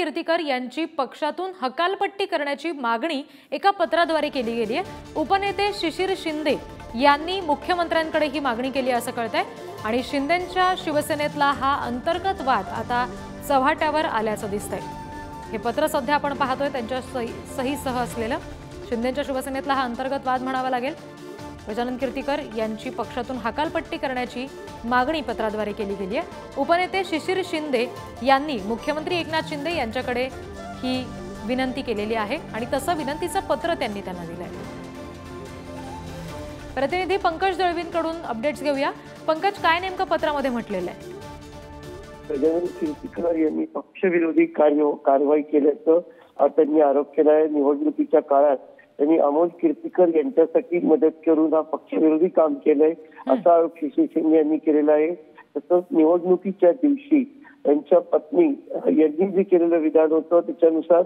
कीर्तीकर यांची पक्षातून हकालपट्टी करण्याची मागणी एका पत्राद्वारे केली गेली आहे। उपनेते शिशिर शिंदे यांनी मुख्यमंत्र्यांकडे ही मागणी केली असं कळतंय आणि शिंदेंच्या शिवसेनेतला हा अंतर्गत वाद आता चव्हाट्यावर आल्याचं दिसतंय। हे पत्र सध्या आपण पाहतोय त्यांच्या सहीसह असलेलं शिंदेंच्या शिवसेनेतला हा अंतर्गत वाद म्हणावा लागेल। गजानन कीर्तीकर यांची पक्षातून हकालपट्टी करण्याची मागणी पत्राद्वारे केली गेली आहे। उपनेते शिशिर शिंदे यांनी मुख्यमंत्री एकनाथ शिंदे यांच्याकडे ही विनंती केलेली आहे आणि तसं विनंतीचं पत्र त्यांनी त्यांना दिलंय। प्रतिनिधी पंकज दळवींकडून अपडेट्स घेऊया। पंकज, काय नेमकं पत्रामध्ये म्हटलेलं आहे? गजानन कीर्तीकर यांनी पक्षविरोधी कारवाई केल्याचं त्यांनी आरोप केला आहे। निवडणुकीच्या काळात त्यांनी अमोल कीर्तीकर यांच्यासाठी मदत करून हा पक्षविरोधी काम केलंय असा आरोप शिशिर शिंदे यांनी केलेला आहे। तसंच निवडणुकीच्या दिवशी त्यांच्या पत्नी यांनी जे केलेलं विधान होतं त्याच्यानुसार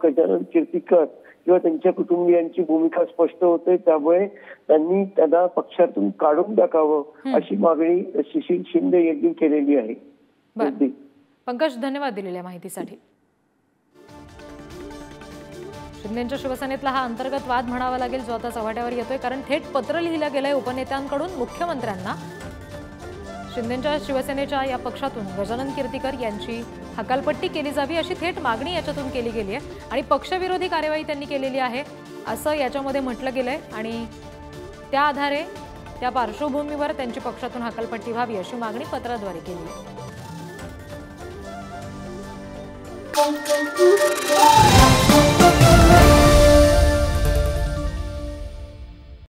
गजानन कीर्तीकर किंवा त्यांच्या कुटुंबियांची भूमिका स्पष्ट होते, त्यामुळे त्यांनी त्यांना पक्षातून काढून टाकावं अशी मागणी शिशिर शिंदे यांनी केलेली आहे। पंकज, धन्यवाद दिलेल्या माहितीसाठी। शिंदेंच्या शिवसेनेतला हा अंतर्गत वाद म्हणावा लागेल जो आता चव्हाट्यावर येतोय, कारण थेट पत्र लिहिलं गेलंय उपनेत्यांकडून मुख्यमंत्र्यांना। शिंदेंच्या शिवसेनेच्या या पक्षातून गजानन कीर्तीकर यांची हकालपट्टी केली जावी अशी थेट मागणी याच्यातून केली गेली आहे आणि पक्षविरोधी कार्यवाही त्यांनी केलेली आहे असं याच्यामध्ये म्हटलं गेलंय आणि त्या आधारे त्या पार्श्वभूमीवर त्यांची पक्षातून हकालपट्टी व्हावी अशी मागणी पत्राद्वारे केली आहे।